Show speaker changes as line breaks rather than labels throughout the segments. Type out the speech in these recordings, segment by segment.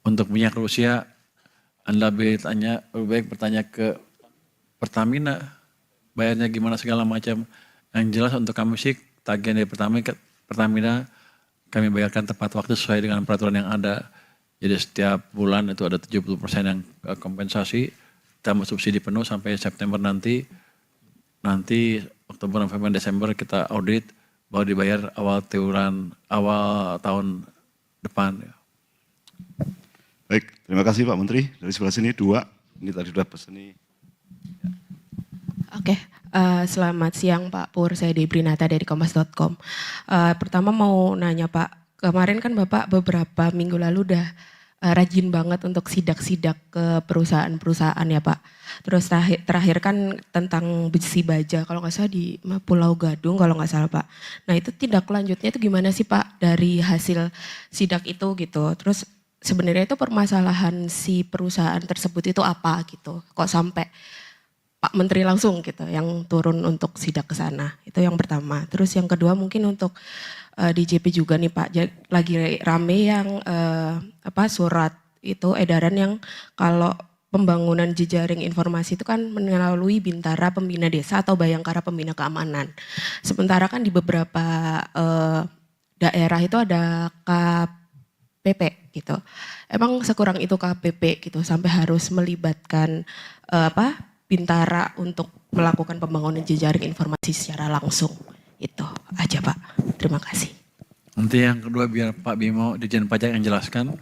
Untuk minyak Rusia, Anda lebih baik bertanya ke Pertamina, bayarnya gimana segala macam. Yang jelas untuk kami sih, tagihan dari Pertamina kami bayarkan tepat waktu sesuai dengan peraturan yang ada. Jadi setiap bulan itu ada 70% yang kompensasi, ditambah subsidi penuh sampai September nanti. Nanti Oktober, November, Desember kita audit, baru dibayar awal tahun depan.
Baik, terima kasih Pak Menteri. Dari sebelah sini 2, ini tadi sudah pesan nih.
Oke, selamat siang Pak Pur, saya Debrinata dari Kompas.com. Pertama mau nanya Pak, kemarin kan Bapak beberapa minggu lalu udah rajin banget untuk sidak-sidak ke perusahaan-perusahaan ya Pak. Terus terakhir kan tentang besi baja, kalau nggak salah di Pulau Gadung kalau nggak salah Pak. Nah itu tindak lanjutnya itu gimana sih Pak dari hasil sidak itu gitu. Terus sebenarnya itu permasalahan si perusahaan tersebut itu apa gitu, kok sampai Pak Menteri langsung gitu yang turun untuk sidak ke sana. Itu yang pertama. Terus yang kedua mungkin untuk DJP juga nih Pak, lagi rame yang surat itu edaran yang kalau pembangunan jejaring informasi itu kan melalui Bintara Pembina Desa atau Bayangkara Pembina Keamanan. Sementara kan di beberapa daerah itu ada KPP gitu. Emang sekurang itu KPP gitu sampai harus melibatkan Bintara untuk melakukan pembangunan jejaring informasi secara langsung. Itu aja Pak. Terima kasih.
Nanti yang kedua biar Pak Bimo Dirjen Pajak yang jelaskan.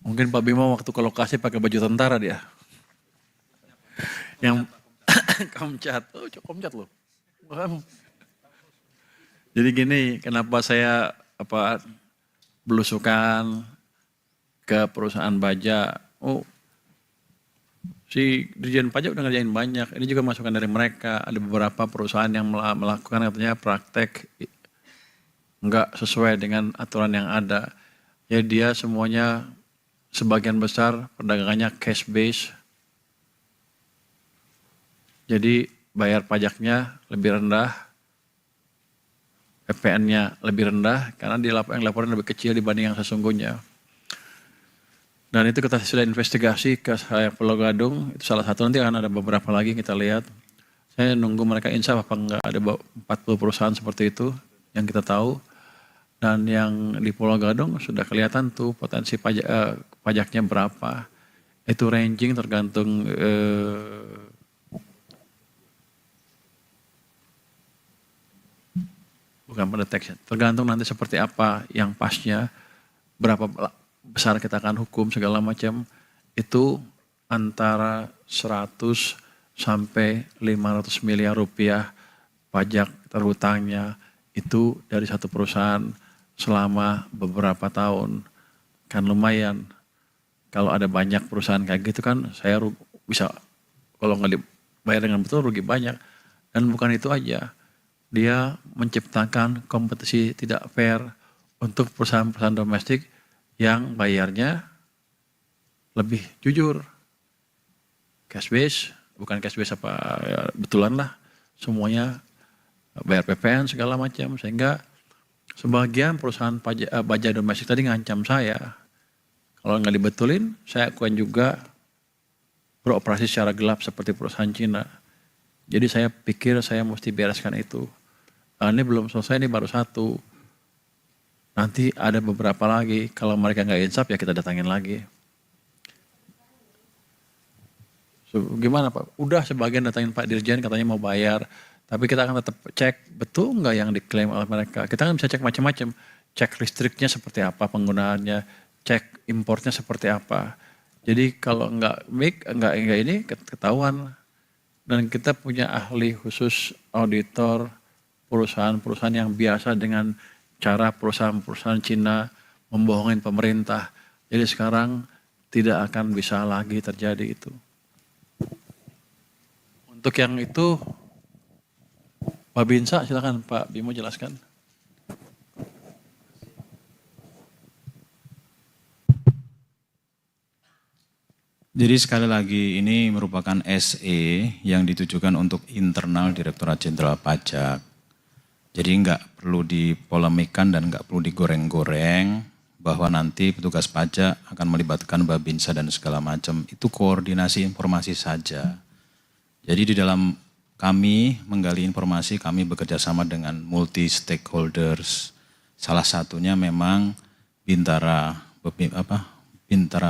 Mungkin Pak Bimo waktu ke lokasi pakai baju tentara dia. Yang Komcat, Komcat loh. Jadi gini, kenapa saya belusukan ke perusahaan baja? Si Dirjen Pajak udah ngerjain banyak, ini juga masukan dari mereka. Ada beberapa perusahaan yang melakukan katanya praktek nggak sesuai dengan aturan yang ada. Jadi dia semuanya sebagian besar perdagangannya cash base. Jadi bayar pajaknya lebih rendah, PPN-nya lebih rendah karena yang laporan lebih kecil dibanding yang sesungguhnya. Dan itu kita sudah investigasi ke Pulau Gadung, itu salah satu, nanti akan ada beberapa lagi kita lihat. Saya nunggu mereka insaf apa enggak, ada 40 perusahaan seperti itu yang kita tahu. Dan yang di Pulau Gadung sudah kelihatan tuh potensi pajaknya berapa. Itu ranging tergantung bukan pendeteksi, tergantung nanti seperti apa yang pasnya, berapa besar kita akan hukum segala macam, itu antara 100 sampai 500 miliar rupiah pajak terhutangnya itu dari satu perusahaan selama beberapa tahun. Kan lumayan. Kalau ada banyak perusahaan kayak gitu kan saya bisa, kalau nggak dibayar dengan betul rugi banyak. Dan bukan itu aja, dia menciptakan kompetisi tidak fair untuk perusahaan-perusahaan domestik yang bayarnya lebih jujur. Cash base, bukan cash base ya, betulan lah. Semuanya bayar PPN segala macam. Sehingga sebagian perusahaan baja domestik tadi ngancam saya. Kalau nggak dibetulin, saya akan juga beroperasi secara gelap seperti perusahaan Cina. Jadi saya pikir saya mesti bereskan itu. Ini belum selesai, ini baru satu. Nanti ada beberapa lagi, kalau mereka nggak insaf ya kita datangin lagi. Gimana Pak? Udah sebagian datangin Pak Dirjen katanya mau bayar, tapi kita akan tetap cek betul nggak yang diklaim oleh mereka. Kita kan bisa cek macam-macam, cek listriknya seperti apa penggunaannya, cek importnya seperti apa. Jadi kalau nggak ini ketahuan. Dan kita punya ahli khusus auditor perusahaan-perusahaan yang biasa dengan cara perusahaan-perusahaan Cina membohongin pemerintah. Jadi sekarang tidak akan bisa lagi terjadi itu. Untuk yang itu, Pak Binsa silakan Pak Bimo jelaskan.
Jadi sekali lagi ini merupakan SE yang ditujukan untuk internal Direktorat Jenderal Pajak. Jadi nggak perlu dipolemikan dan nggak perlu digoreng-goreng. bahwa nanti petugas pajak akan melibatkan Babinsa dan segala macam. Itu koordinasi informasi saja. Jadi di dalam kami menggali informasi, kami bekerja sama dengan multi stakeholders. Salah satunya memang Bintara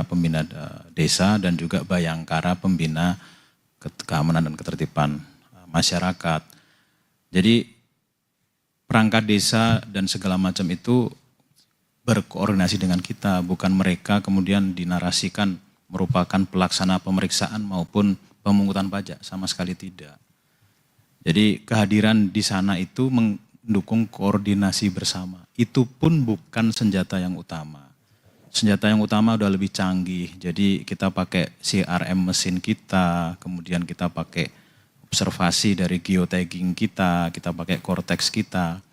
Pembina Desa dan juga Bayangkara Pembina Keamanan dan Ketertiban Masyarakat. Jadi perangkat desa dan segala macam itu berkoordinasi dengan kita, bukan mereka kemudian dinarasikan merupakan pelaksana pemeriksaan maupun pemungutan pajak, sama sekali tidak. Jadi kehadiran di sana itu mendukung koordinasi bersama. Itu pun bukan senjata yang utama. Senjata yang utama udah lebih canggih, jadi kita pakai CRM mesin kita, kemudian kita pakai observasi dari geotagging kita pakai Cortex kita.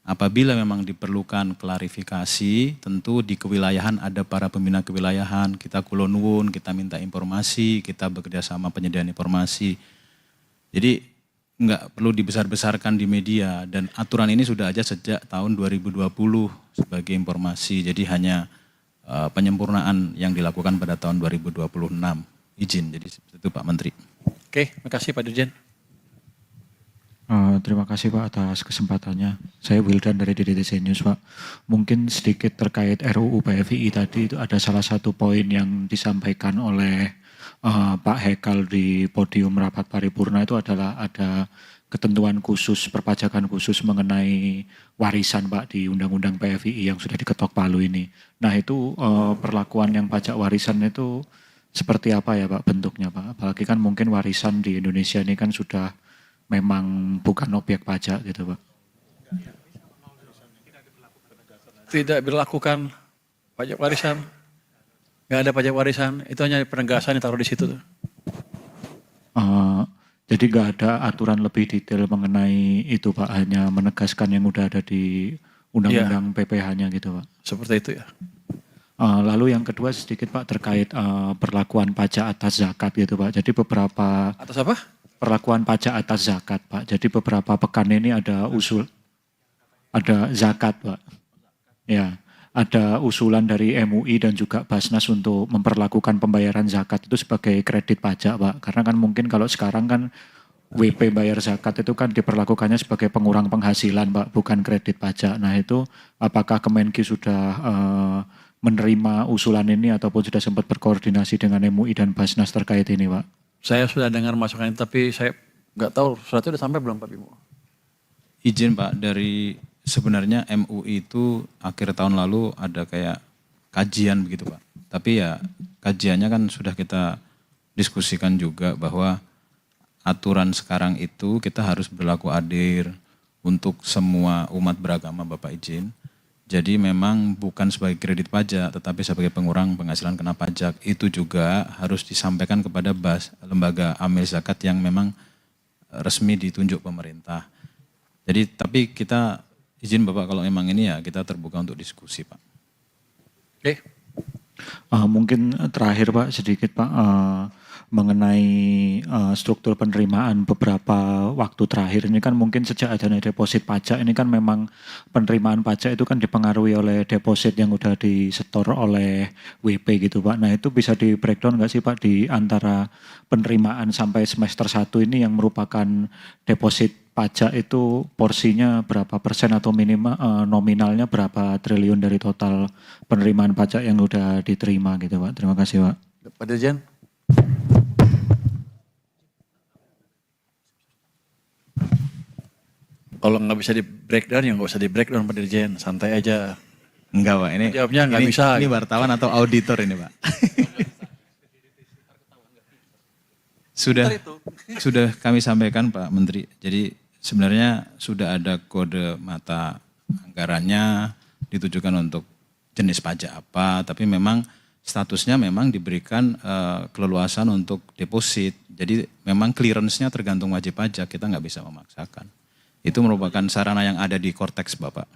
Apabila memang diperlukan klarifikasi, tentu di kewilayahan ada para pembina kewilayahan, kita kulonwun, kita minta informasi, kita bekerja sama penyediaan informasi. Jadi nggak perlu dibesar-besarkan di media, dan aturan ini sudah ada sejak tahun 2020 sebagai informasi, jadi hanya penyempurnaan yang dilakukan pada tahun 2026. Izin, jadi itu Pak Menteri.
Oke, makasih Pak Dirjen.
Terima kasih Pak atas kesempatannya. Saya Wildan dari DDTC News Pak. Mungkin sedikit terkait RUU PFI tadi, itu ada salah satu poin yang disampaikan oleh Pak Hekal di podium rapat paripurna, itu adalah ada ketentuan khusus, perpajakan khusus mengenai warisan Pak di Undang-Undang PFI yang sudah diketok palu ini. Nah itu perlakuan yang pajak warisan itu seperti apa ya Pak bentuknya Pak? Apalagi kan mungkin warisan di Indonesia ini kan sudah memang bukan objek pajak gitu Pak.
Tidak berlakukan pajak warisan. Nggak ada pajak warisan, itu hanya penegasan yang taruh di situ.
Jadi nggak ada aturan lebih detail mengenai itu Pak, hanya menegaskan yang udah ada di Undang-Undang PPH-nya gitu Pak.
Seperti itu ya.
Lalu yang kedua sedikit Pak terkait perlakuan pajak atas zakat gitu Pak. Jadi beberapa
Atas apa?
perlakuan pajak atas zakat Pak. Jadi beberapa pekan ini ada zakat Pak. Ya, ada usulan dari MUI dan juga Basnas untuk memperlakukan pembayaran zakat itu sebagai kredit pajak Pak. Karena kan mungkin kalau sekarang kan WP bayar zakat itu kan diperlakukannya sebagai pengurang penghasilan Pak, bukan kredit pajak. Nah itu apakah Kemenki sudah menerima usulan ini ataupun sudah sempat berkoordinasi dengan MUI dan Basnas terkait ini Pak?
Saya sudah dengar masukan itu, tapi saya nggak tahu suratnya udah sampai belum Pak Bimo.
Izin Pak, dari sebenarnya MUI itu akhir tahun lalu ada kayak kajian begitu Pak. Tapi ya kajiannya kan sudah kita diskusikan juga bahwa aturan sekarang itu kita harus berlaku adil untuk semua umat beragama Bapak izin. Jadi memang bukan sebagai kredit pajak tetapi sebagai pengurang penghasilan kena pajak. Itu juga harus disampaikan kepada lembaga amil zakat yang memang resmi ditunjuk pemerintah. Jadi tapi kita izin Bapak kalau memang ini ya kita terbuka untuk diskusi Pak.
Oke.
Mungkin terakhir Pak sedikit Pak mengenai struktur penerimaan beberapa waktu terakhir ini kan mungkin sejak adanya deposit pajak ini kan memang penerimaan pajak itu kan dipengaruhi oleh deposit yang udah disetor oleh WP gitu Pak. Nah itu bisa di breakdown nggak sih Pak di antara penerimaan sampai semester 1 ini yang merupakan deposit pajak itu porsinya berapa persen atau minimal nominalnya berapa triliun dari total penerimaan pajak yang udah diterima gitu Pak. Terima kasih Pak.
Pak Dirjen. Kalau nggak bisa di breakdown ya nggak usah di breakdown Pak Dirjen, santai aja.
Enggak Pak, ini
Jawabnya nggak bisa.
Ini wartawan atau auditor ini Pak. Sudah kami sampaikan Pak Menteri. Jadi sebenarnya sudah ada kode mata anggarannya ditujukan untuk jenis pajak apa, tapi memang statusnya memang diberikan keleluasan untuk deposit. Jadi memang clearance-nya tergantung wajib pajak, kita nggak bisa memaksakan. Itu merupakan sarana yang ada di Cortex Bapak.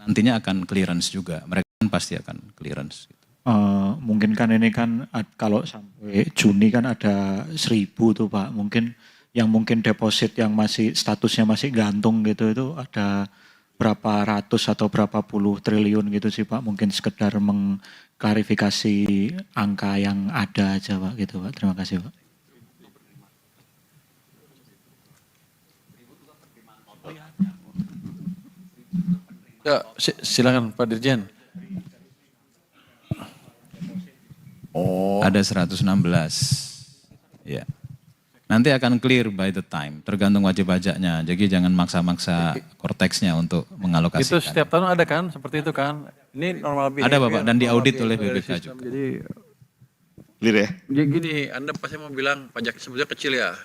Nantinya akan clearance juga, mereka kan pasti akan clearance.
Mungkin kan ini kan kalau sampai Juni kan ada 1.000 tuh Pak, mungkin yang mungkin deposit yang masih statusnya masih gantung gitu itu ada berapa ratus atau berapa puluh triliun gitu sih Pak. Mungkin sekedar mengklarifikasi angka yang ada aja Pak gitu Pak. Terima kasih Pak.
Ya, silakan Pak Dirjen. Oh,
Ada 116. Ya. Nanti akan clear by the time, tergantung wajib pajaknya. Jadi jangan maksa-maksa korteksnya untuk mengalokasikan.
itu setiap tahun ada kan? Seperti itu kan? Ini normal behavior.
Ada Bapak, dan diaudit
normal
oleh
behavior
BPK
system.
juga.
Jadi
Clear ya?
gini, Anda pasti mau bilang pajak sebetulnya kecil ya.